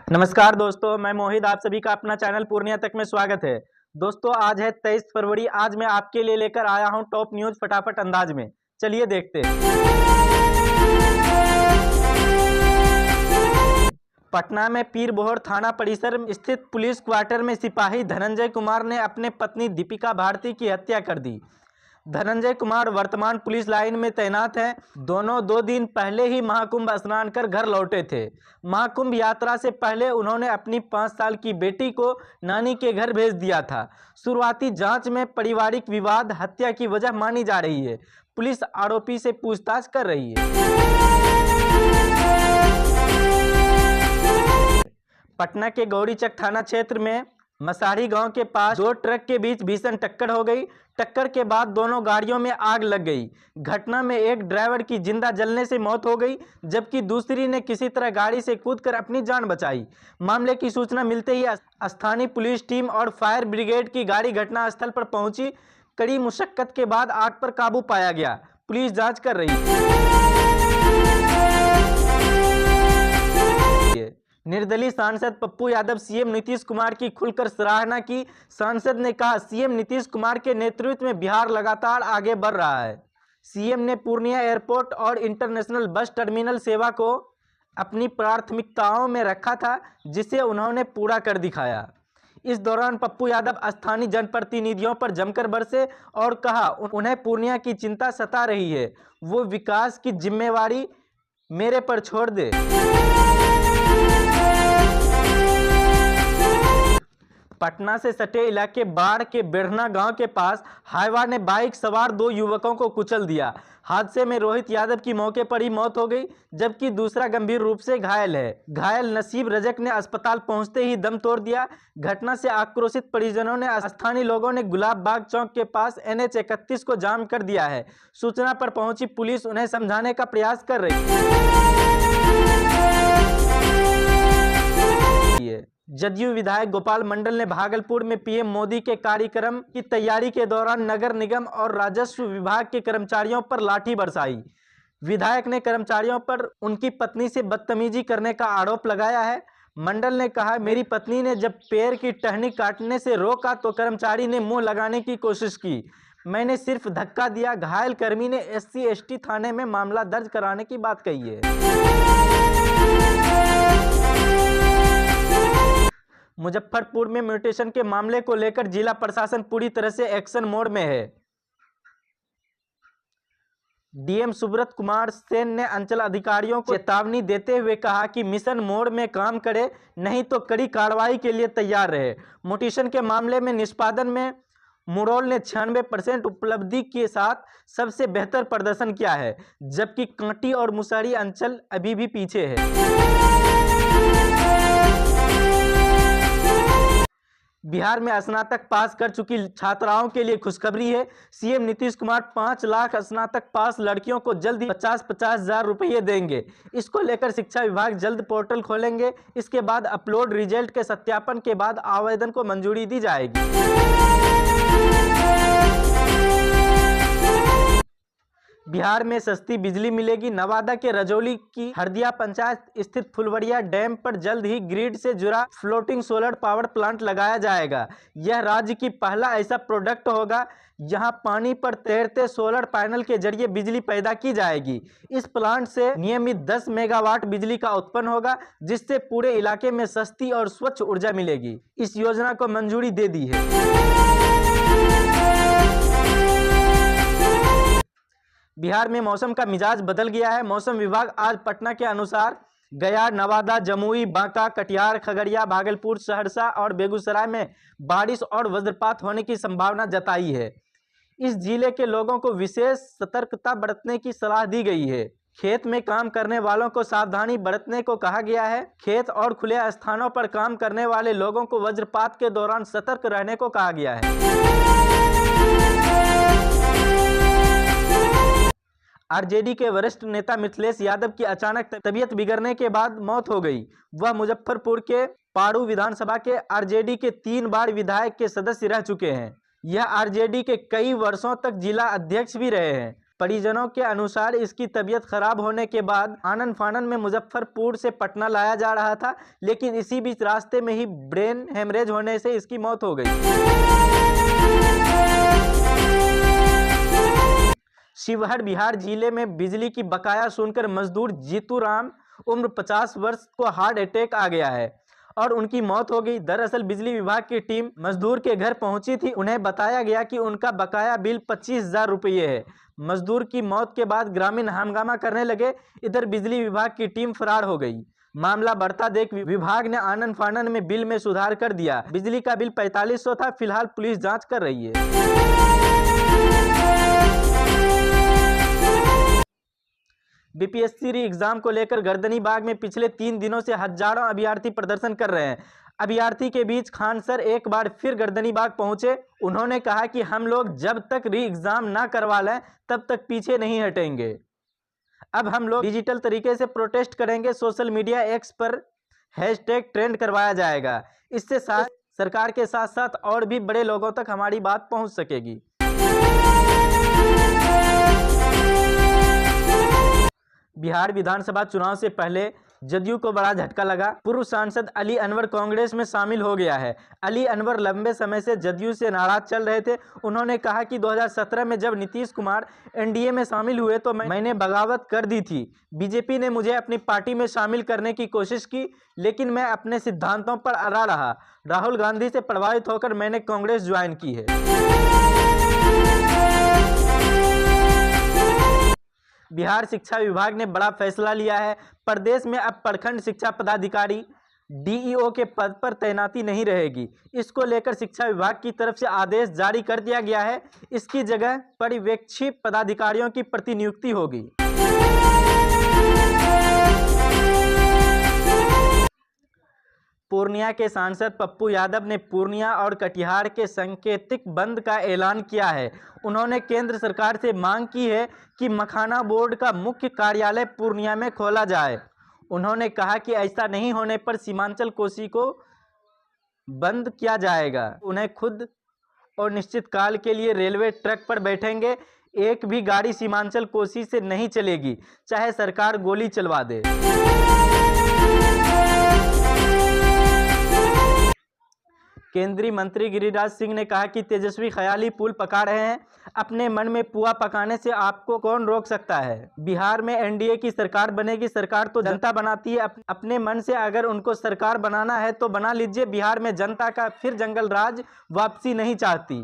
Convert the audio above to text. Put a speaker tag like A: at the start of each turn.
A: नमस्कार दोस्तों, मैं मोहित आप सभी का अपना चैनल पूर्णिया तक में स्वागत है। दोस्तों आज है 23 फरवरी। आज मैं आपके लिए लेकर आया हूं टॉप न्यूज फटाफट अंदाज में। चलिए देखते हैं। पटना में पीर बोहर थाना परिसर स्थित पुलिस क्वार्टर में सिपाही धनंजय कुमार ने अपने पत्नी दीपिका भारती की हत्या कर दी। धनंजय कुमार वर्तमान पुलिस लाइन में तैनात हैं। दोनों 2 दिन पहले ही महाकुंभ स्नान कर घर लौटे थे। महाकुंभ यात्रा से पहले उन्होंने अपनी 5 साल की बेटी को नानी के घर भेज दिया था। शुरुआती जांच में पारिवारिक विवाद हत्या की वजह मानी जा रही है। पुलिस आरोपी से पूछताछ कर रही है। पटना के गौरीचक थाना क्षेत्र में मसाड़ी गांव के पास 2 ट्रक के बीच भीषण टक्कर हो गई। टक्कर के बाद दोनों गाड़ियों में आग लग गई। घटना में एक ड्राइवर की जिंदा जलने से मौत हो गई, जबकि दूसरी ने किसी तरह गाड़ी से कूदकर अपनी जान बचाई। मामले की सूचना मिलते ही स्थानीय पुलिस टीम और फायर ब्रिगेड की गाड़ी घटनास्थल पर पहुंची। कड़ी मुशक्कत के बाद आग पर काबू पाया गया। पुलिस जांच कर रही है। निर्दलीय सांसद पप्पू यादव सीएम नीतीश कुमार की खुलकर सराहना की। सांसद ने कहा, सीएम नीतीश कुमार के नेतृत्व में बिहार लगातार आगे बढ़ रहा है। सीएम ने पूर्णिया एयरपोर्ट और इंटरनेशनल बस टर्मिनल सेवा को अपनी प्राथमिकताओं में रखा था, जिसे उन्होंने पूरा कर दिखाया। इस दौरान पप्पू यादव स्थानीय जनप्रतिनिधियों पर जमकर बरसे और कहा, उन्हें पूर्णिया की चिंता सता रही है, वो विकास की जिम्मेवारी मेरे पर छोड़ दे। पटना से सटे इलाके बाढ़ के बेढ़ना गांव के पास हाईवा ने बाइक सवार 2 युवकों को कुचल दिया। हादसे में रोहित यादव की मौके पर ही मौत हो गई, जबकि दूसरा गंभीर रूप से घायल है। घायल नसीब रजक ने अस्पताल पहुंचते ही दम तोड़ दिया। घटना से आक्रोशित परिजनों ने स्थानीय लोगों ने गुलाब बाग चौक के पास NH 31 को जाम कर दिया है। सूचना पर पहुंची पुलिस उन्हें समझाने का प्रयास कर रही है। जदयू विधायक गोपाल मंडल ने भागलपुर में पीएम मोदी के कार्यक्रम की तैयारी के दौरान नगर निगम और राजस्व विभाग के कर्मचारियों पर लाठी बरसाई। विधायक ने कर्मचारियों पर उनकी पत्नी से बदतमीजी करने का आरोप लगाया है। मंडल ने कहा, मेरी पत्नी ने जब पैर की टहनी काटने से रोका तो कर्मचारी ने मुंह लगाने की कोशिश की। मैंने सिर्फ धक्का दिया। घायल कर्मी ने SC/ST थाने में मामला दर्ज कराने की बात कही है। मुजफ्फरपुर में म्यूटेशन के मामले को लेकर जिला प्रशासन पूरी तरह से एक्शन मोड में है। डीएम सुब्रत कुमार सेन ने अंचल अधिकारियों को चेतावनी देते हुए कहा कि मिशन मोड में काम करे, नहीं तो कड़ी कार्रवाई के लिए तैयार रहे। म्यूटेशन के मामले में निष्पादन में मुरौल ने 96% उपलब्धि के साथ सबसे बेहतर प्रदर्शन किया है, जबकि कांटी और मुसहरी अंचल अभी भी पीछे है। बिहार में स्नातक पास कर चुकी छात्राओं के लिए खुशखबरी है। सीएम नीतीश कुमार 5 लाख स्नातक पास लड़कियों को जल्द ही 50-50 हजार रुपये देंगे। इसको लेकर शिक्षा विभाग जल्द पोर्टल खोलेंगे। इसके बाद अपलोड रिजल्ट के सत्यापन के बाद आवेदन को मंजूरी दी जाएगी। बिहार में सस्ती बिजली मिलेगी। नवादा के रजौली की हरदिया पंचायत स्थित फुलवरिया डैम पर जल्द ही ग्रिड से जुड़ा फ्लोटिंग सोलर पावर प्लांट लगाया जाएगा। यह राज्य की पहला ऐसा प्रोडक्ट होगा जहां पानी पर तैरते सोलर पैनल के जरिए बिजली पैदा की जाएगी। इस प्लांट से नियमित 10 मेगावाट बिजली का उत्पन्न होगा, जिससे पूरे इलाके में सस्ती और स्वच्छ ऊर्जा मिलेगी। इस योजना को मंजूरी दे दी है। बिहार में मौसम का मिजाज बदल गया है। मौसम विभाग आज पटना के अनुसार गया, नवादा, जमुई, बांका, कटिहार, खगड़िया, भागलपुर, सहरसा और बेगूसराय में बारिश और वज्रपात होने की संभावना जताई है। इस जिले के लोगों को विशेष सतर्कता बरतने की सलाह दी गई है। खेत में काम करने वालों को सावधानी बरतने को कहा गया है। खेत और खुले स्थानों पर काम करने वाले लोगों को वज्रपात के दौरान सतर्क रहने को कहा गया है। आरजेडी के वरिष्ठ नेता मिथिलेश यादव की अचानक तबीयत बिगड़ने के बाद मौत हो गई। वह मुजफ्फरपुर के पारू विधानसभा के आरजेडी के 3 बार विधायक के सदस्य रह चुके हैं। यह आरजेडी के कई वर्षों तक जिला अध्यक्ष भी रहे हैं। परिजनों के अनुसार इसकी तबीयत खराब होने के बाद आनन फानन में मुजफ्फरपुर से पटना लाया जा रहा था, लेकिन इसी बीच रास्ते में ही ब्रेन हेमरेज होने से इसकी मौत हो गई। शिवहर बिहार जिले में बिजली की बकाया सुनकर मजदूर जीतू राम उम्र 50 वर्ष को हार्ट अटैक आ गया है और उनकी मौत हो गई। दरअसल बिजली विभाग की टीम मजदूर के घर पहुंची थी। उन्हें बताया गया कि उनका बकाया बिल 25,000 रुपये है। मजदूर की मौत के बाद ग्रामीण हंगामा करने लगे। इधर बिजली विभाग की टीम फरार हो गई। मामला बढ़ता देख विभाग ने आनन फानन में बिल में सुधार कर दिया। बिजली का बिल 4500 था। फिलहाल पुलिस जांच कर रही है। बीपीएससी री एग्जाम को लेकर गर्दनीबाग में पिछले 3 दिनों से हजारों अभ्यर्थी प्रदर्शन कर रहे हैं। अभ्यर्थी के बीच खान सर एक बार फिर गर्दनीबाग पहुंचे। उन्होंने कहा कि हम लोग जब तक री एग्जाम ना करवा लें तब तक पीछे नहीं हटेंगे। अब हम लोग डिजिटल तरीके से प्रोटेस्ट करेंगे। सोशल मीडिया एक्स पर हैशटैग ट्रेंड करवाया जाएगा। इससे सरकार के साथ साथ और भी बड़े लोगों तक हमारी बात पहुंच सकेगी। बिहार विधानसभा चुनाव से पहले जदयू को बड़ा झटका लगा। पूर्व सांसद अली अनवर कांग्रेस में शामिल हो गया है। अली अनवर लंबे समय से जदयू से नाराज चल रहे थे। उन्होंने कहा कि 2017 में जब नीतीश कुमार एनडीए में शामिल हुए तो मैंने बगावत कर दी थी। बीजेपी ने मुझे अपनी पार्टी में शामिल करने की कोशिश की, लेकिन मैं अपने सिद्धांतों पर अड़ा रहा। राहुल गांधी से प्रभावित होकर मैंने कांग्रेस ज्वाइन की है। बिहार शिक्षा विभाग ने बड़ा फैसला लिया है। प्रदेश में अब प्रखंड शिक्षा पदाधिकारी डीईओ के पद पर तैनाती नहीं रहेगी। इसको लेकर शिक्षा विभाग की तरफ से आदेश जारी कर दिया गया है। इसकी जगह पर्यवेक्षी पदाधिकारियों की प्रतिनियुक्ति होगी। पूर्णिया के सांसद पप्पू यादव ने पूर्णिया और कटिहार के सांकेतिक बंद का ऐलान किया है। उन्होंने केंद्र सरकार से मांग की है कि मखाना बोर्ड का मुख्य कार्यालय पूर्णिया में खोला जाए। उन्होंने कहा कि ऐसा नहीं होने पर सीमांचल कोसी को बंद किया जाएगा। उन्हें खुद और निश्चित काल के लिए रेलवे ट्रैक पर बैठेंगे। एक भी गाड़ी सीमांचल कोसी से नहीं चलेगी, चाहे सरकार गोली चलवा दे। केंद्रीय मंत्री गिरिराज सिंह ने कहा कि तेजस्वी ख्याली पुल पका रहे हैं। अपने मन में पुआ पकाने से आपको कौन रोक सकता है। बिहार में एनडीए की सरकार बनेगी। सरकार तो जनता बनाती है। अपने मन से अगर उनको सरकार बनाना है तो बना लीजिए। बिहार में जनता का फिर जंगल राज वापसी नहीं चाहती।